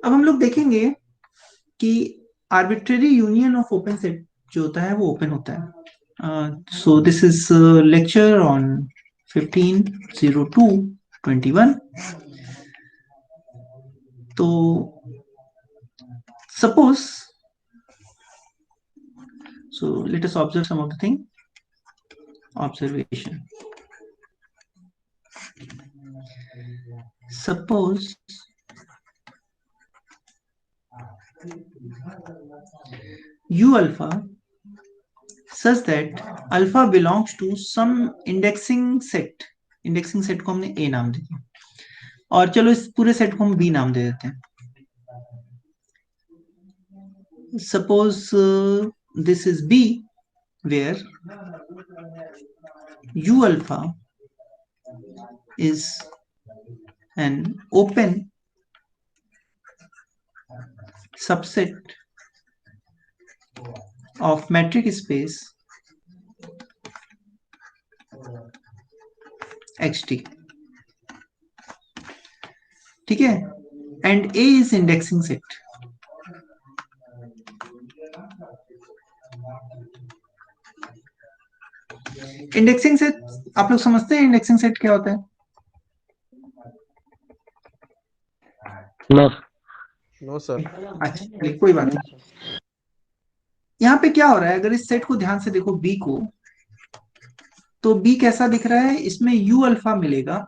अब हम लोग देखेंगे कि arbitrary union of open set जो होता है वो ओपन होता है। So this is lecture on 15/02/21। तो suppose, so let us observe some of the thing. Observation. Suppose U alpha such that alpha belongs to some indexing set. Indexing set को हमने ए नाम दे दिया, और चलो इस पूरे सेट को हम बी नाम दे देते हैं. Suppose this is B, where U alpha is an open subset of metric space xt. ठीक है, and A is indexing set. Indexing set आप लोग समझते हैं इंडेक्सिंग सेट क्या होता है? No no sir. अच्छा चलिए, कोई बात नहीं. यहाँ पे क्या हो रहा है, अगर इस सेट को ध्यान से देखो बी को, तो बी कैसा दिख रहा है, इसमें यू अल्फा मिलेगा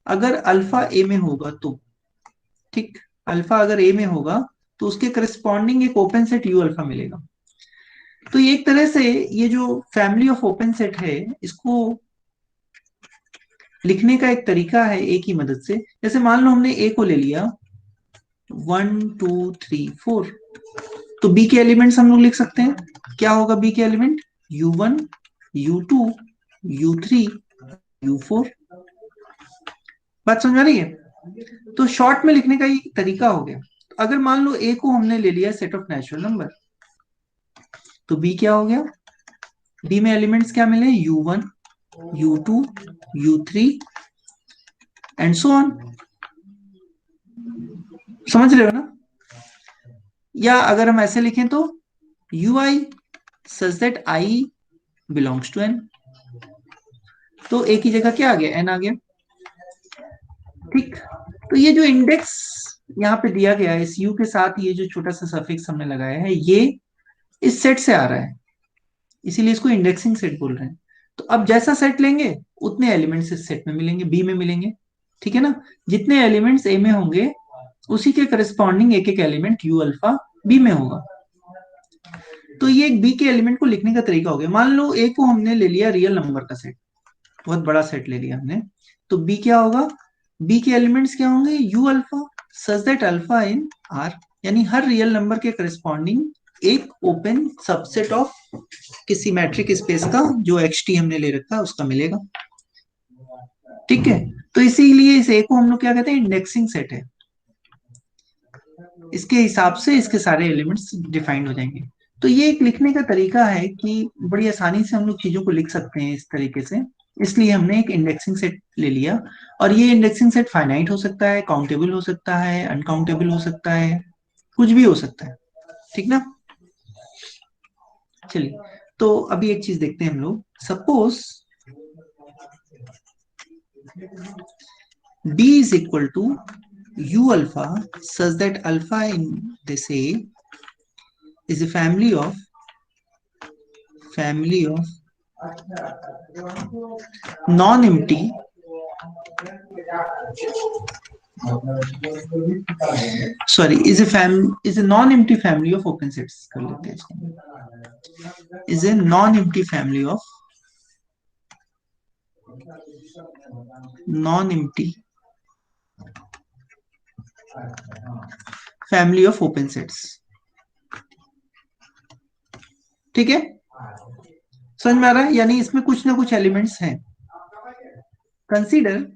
अगर अल्फा ए में होगा तो. ठीक, अल्फा अगर ए में होगा तो उसके करस्पॉन्डिंग एक ओपन सेट यू अल्फा मिलेगा. तो ये एक तरह से ये जो फैमिली ऑफ ओपन सेट है इसको लिखने का एक तरीका है ए की मदद से. जैसे मान लो हमने ए को ले लिया 1 2 3 4, तो बी के एलिमेंट्स हम लोग लिख सकते हैं. क्या होगा बी के element? u1 u2 u3 u4. बात समझ आ रही है? तो शॉर्ट में लिखने का ये तरीका हो गया. अगर मान लो ए को हमने ले लिया सेट ऑफ नेचुरल नंबर, तो बी क्या हो गया? बी में एलिमेंट्स क्या मिले? u1 u2 u3 and so on. समझ रहे हो ना? या अगर हम ऐसे लिखें तो ui such that i belongs to n. तो ए की जगह क्या आ गया? n आ गया. ठीक, तो ये जो इंडेक्स यहाँ पे दिया गया है इस u के साथ, ये जो छोटा सा सफिक्स हमने लगाया है, ये इस सेट से आ रहा है, इसीलिए इसको इंडेक्सिंग सेट बोल रहे हैं. तो अब जैसा सेट लेंगे उतने एलिमेंट्स इस सेट में मिलेंगे, बी में मिलेंगे. ठीक है ना? जितने एलिमेंट्स ए में होंगे उसी के करस्पॉन्डिंग एक एक एलिमेंट यू अल्फा बी में होगा. तो ये एक बी के एलिमेंट को लिखने का तरीका हो गया. मान लो ए को हमने ले लिया रियल नंबर का सेट, बहुत बड़ा सेट ले लिया हमने, तो बी क्या होगा? बी के एलिमेंट्स क्या होंगे? You alpha such that alpha in are, यानी हर रियल नंबर के करस्पॉन्डिंग एक ओपन सबसेट ऑफ किसी मैट्रिक स्पेस का जो एक्स टी हमने ले रखा है उसका मिलेगा. ठीक है, तो इसीलिए इस ए को हम लोग क्या कहते हैं? इंडेक्सिंग सेट है. इसके हिसाब से इसके सारे एलिमेंट्स डिफाइंड हो जाएंगे. तो ये एक लिखने का तरीका है कि बड़ी आसानी से हम लोग चीजों को लिख सकते हैं इस तरीके से. इसलिए हमने एक इंडेक्सिंग सेट ले लिया, और ये इंडेक्सिंग सेट फाइनाइट हो सकता है, काउंटेबल हो सकता है, अनकाउंटेबल हो सकता है, कुछ भी हो सकता है. ठीक ना? चलिए, तो अभी एक चीज देखते हैं हम लोग. Suppose b is equal to u alpha such that alpha in this A is a family of non-empty is a non-empty family of open sets. कर लेते हैं इसको. Is a non-empty family of open sets. ठीक है, समझ में आ रहा है? यानी इसमें कुछ ना कुछ एलिमेंट्स हैं. Consider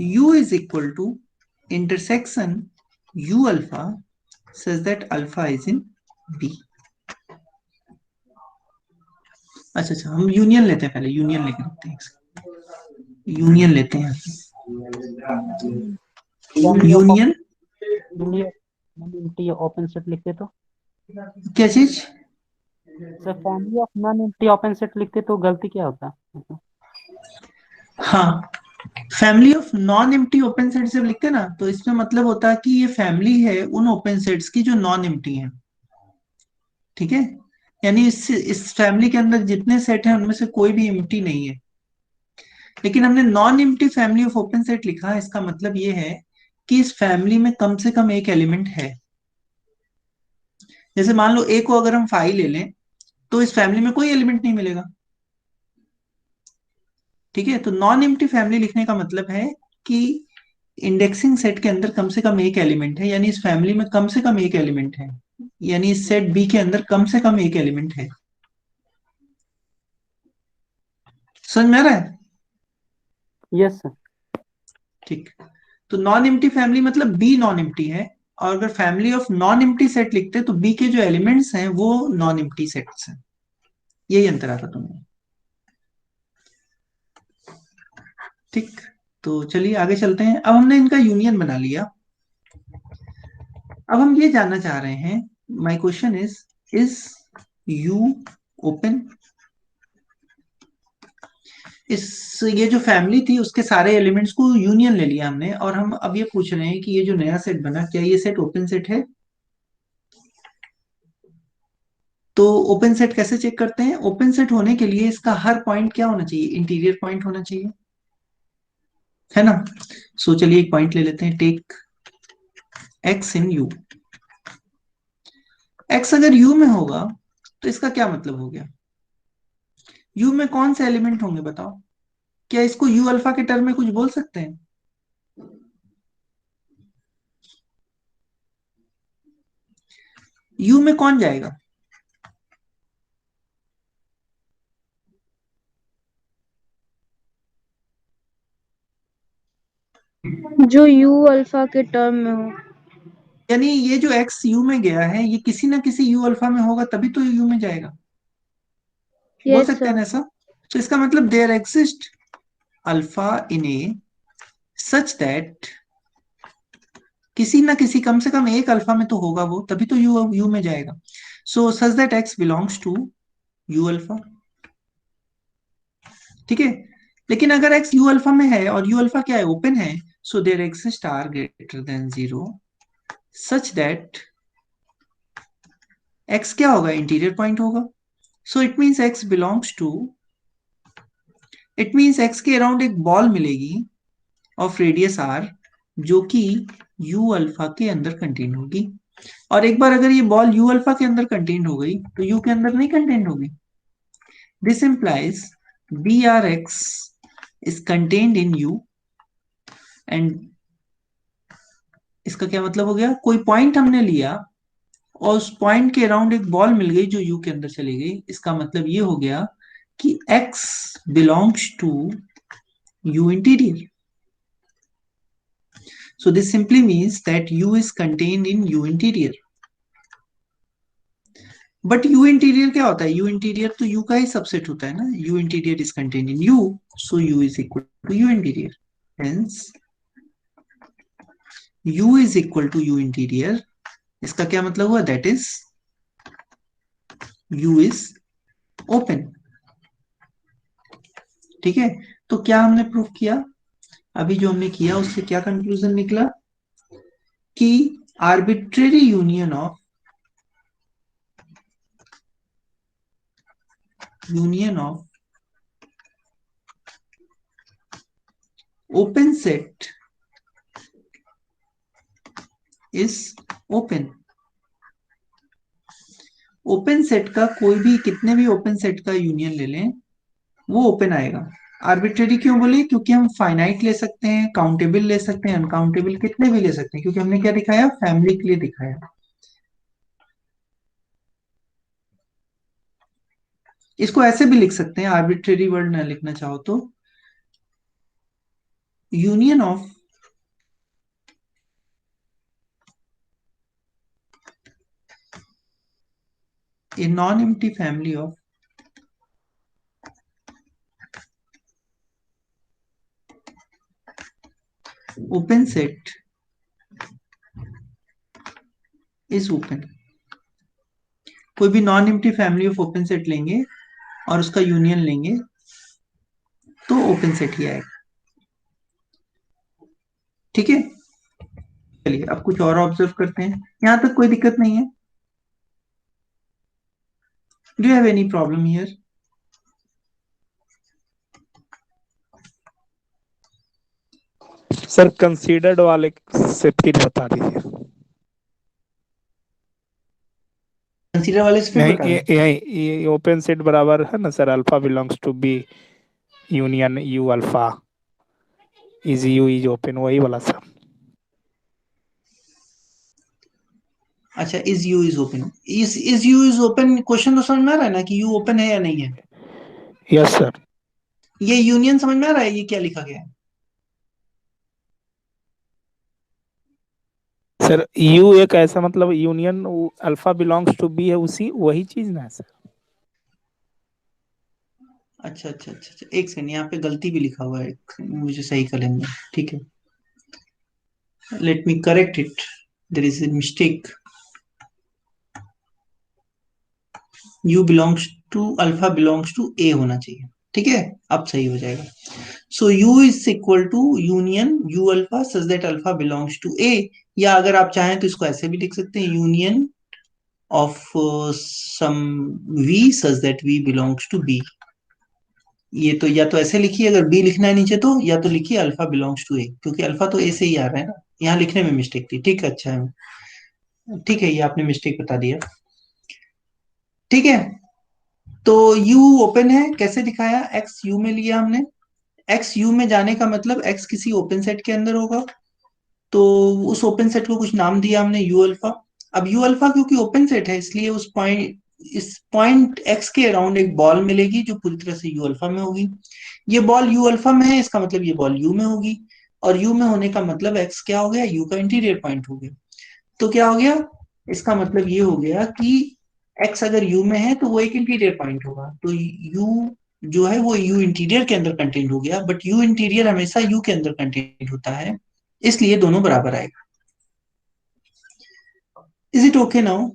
u is equal to intersection u alpha such that alpha is in b. अच्छा, हम यूनियन लेते हैं, पहले यूनियन लेके रखते हैं. यूनियन लेते हैं. Family of union non empty open set लिखते तो क्या चीज? Sir family of non empty open set लिखते तो गलती क्या होता? हाँ, family of non empty open set जब लिखते हैं ना, तो इसमें मतलब होता है कि ये फैमिली है उन ओपन सेट्स की जो नॉन एम्प्टी है। ठीक है, यानी इस फैमिली के अंदर जितने सेट हैं उनमें से कोई भी एम्प्टी नहीं है। लेकिन हमने non empty family of open set लिखा है, इसका मतलब ये है कि इस फैमिली में कम से कम एक एलिमेंट है। जैसे मान लो ए को अगर हम 5 ले लें, तो इस फैमिली में कोई एलिमेंट नहीं मिलेगा। ठीक है, तो नॉन एम्प्टी फैमिली लिखने का मतलब है कि इंडेक्सिंग सेट के अंदर कम से कम एक एलिमेंट है, यानी इस फैमिली में कम से कम एक एलिमेंट है, यानी इस सेट बी के अंदर कम से कम एक एलिमेंट है। समझ में आ रहा है? Yes sir. ठीक। तो नॉन एम्प्टी फैमिली मतलब बी नॉन एम्प्टी है, और अगर family of non empty set लिखते तो बी के जो एलिमेंट्स हैं वो नॉन एम्प्टी सेट्स हैं। यही अंतर आता तुम्हें। ठीक। तो चलिए आगे चलते हैं। अब हमने इनका यूनियन बना लिया। अब हम ये जानना चाह रहे हैं, my question is you open? इस ये जो फैमिली थी उसके सारे एलिमेंट्स को यूनियन ले लिया हमने, और हम अब ये पूछ रहे हैं कि ये जो नया सेट बना, क्या ये सेट ओपन सेट है? तो ओपन सेट कैसे चेक करते हैं? ओपन सेट होने के लिए इसका हर पॉइंट क्या होना चाहिए? इंटीरियर पॉइंट होना चाहिए, है ना? सो चलिए एक पॉइंट ले लेते हैं, take X in U. X अगर यू में होगा तो इसका क्या मतलब हो गया? यू में कौन से एलिमेंट होंगे बताओ? क्या इसको यू अल्फा के टर्म में कुछ बोल सकते हैं? यू में कौन जाएगा? जो यू अल्फा के टर्म में हो। यानी ये जो एक्स यू में गया है ये किसी ना किसी यू अल्फा में होगा, तभी तो यू में जाएगा। बोल यस सकते हैं सर। ना ऐसा? तो इसका मतलब there exist alpha in A such that, किसी ना किसी कम से कम एक अल्फा में तो होगा वो, तभी तो यू यू में जाएगा। So such that X belongs to U alpha. ठीक है, लेकिन अगर एक्स यू अल्फा में है और यू अल्फा क्या है? ओपन है। So there exist R greater than zero such that X क्या होगा? इंटीरियर पॉइंट होगा। So it means X belongs to, it means X के अराउंड एक बॉल मिलेगी ऑफ रेडियस आर, जो कि यू अल्फा के अंदर कंटेन होगी। और एक बार अगर ये बॉल यू अल्फा के अंदर कंटेन हो गई तो यू के अंदर नहीं कंटेन होगी। This implies B R X is contained in U. And इसका क्या मतलब हो गया? कोई पॉइंट हमने लिया और उस पॉइंट के अराउंड एक बॉल मिल गई जो यू के अंदर चली गई, इसका मतलब ये हो गया कि x belongs to U interior. So this simply means that U is contained in U interior. But U interior क्या होता है? U इंटीरियर तो U का ही सबसेट होता है ना। U interior is contained in U, so U is equal to U interior. Hence U is equal to U interior. इसका क्या मतलब हुआ? That is U is open. ठीक है, तो क्या हमने प्रूफ किया? अभी जो हमने किया उससे क्या कंक्लूजन निकला? कि arbitrary union of open set is open. Open set का कोई भी, कितने भी ओपन सेट का यूनियन ले लें वो ओपन आएगा। आर्बिट्रेरी क्यों बोले? क्योंकि हम फाइनाइट ले सकते हैं, काउंटेबल ले सकते हैं, अनकाउंटेबल कितने भी ले सकते हैं, क्योंकि हमने क्या दिखाया? फैमिली के लिए दिखाया। इसको ऐसे भी लिख सकते हैं, आर्बिट्रेरी वर्ड ना लिखना चाहो तो, union of a non empty family of open set is open, कोई भी non empty family of open set लेंगे और उसका यूनियन लेंगे तो ओपन सेट ही आएगा। ठीक है, चलिए अब कुछ और ऑब्जर्व करते हैं। यहां तक कोई दिक्कत नहीं है? Do you have any problem here? Sir considered वाले से फिर बता दीजिए। कंसीडर वाले से फिर बता दें। ये ओपन सेट बराबर है ना sir, alpha belongs to B union U alpha is U is open, वही वाला सर। अच्छा, is U is open, is U is open question तो समझ में आ रहा है ना कि यू ओपन है या नहीं है? Yes sir. ये यूनियन समझ में आ रहा है, ये क्या लिखा गया है? सर यू एक ऐसा मतलब union alpha belongs to B है, उसी वही चीज ना है सर। अच्छा अच्छा अच्छा अच्छा, एक सेकंड, यहाँ पे गलती भी लिखा हुआ है, मुझे सही कर लेंगे। ठीक है, let me correct it, there is a mistake. U belongs to alpha belongs to A होना चाहिए। ठीक है, अब सही हो जाएगा। So U is equal to union U alpha such that alpha belongs to A, या अगर आप चाहें तो इसको ऐसे भी लिख सकते हैं, union of some V such that V belongs to B. ये तो या तो ऐसे लिखिए, अगर बी लिखना है नीचे तो, या तो लिखिए अल्फा बिलोंग्स टू ए, क्योंकि अल्फा तो ए से ही आ रहा है ना, यहाँ लिखने में मिस्टेक थी। ठीक है, अच्छा है, ठीक है, ये आपने मिस्टेक बता दिया। ठीक है, तो यू ओपन है, कैसे दिखाया? एक्स यू में लिया हमने, एक्स यू में जाने का मतलब एक्स किसी ओपन सेट के अंदर होगा, तो उस ओपन सेट को कुछ नाम दिया हमने यू अल्फा। अब यू अल्फा क्योंकि ओपन सेट है, इसलिए उस पॉइंट, इस पॉइंट एक्स के अराउंड एक बॉल मिलेगी जो पूरी तरह से यू अल्फा में होगी। ये बॉल यू अल्फा में है, इसका मतलब ये बॉल यू में होगी, और यू में होने का मतलब एक्स क्या हो गया, यू का इंटीरियर पॉइंट हो गया। तो क्या हो गया, इसका मतलब ये हो गया कि एक्स अगर यू में है तो वो एक इंटीरियर पॉइंट होगा, तो यू जो है वो यू इंटीरियर के अंदर कंटेंट हो गया, बट यू इंटीरियर हमेशा यू के अंदर कंटेंट होता है, इसलिए दोनों बराबर आएगा। Is it okay now?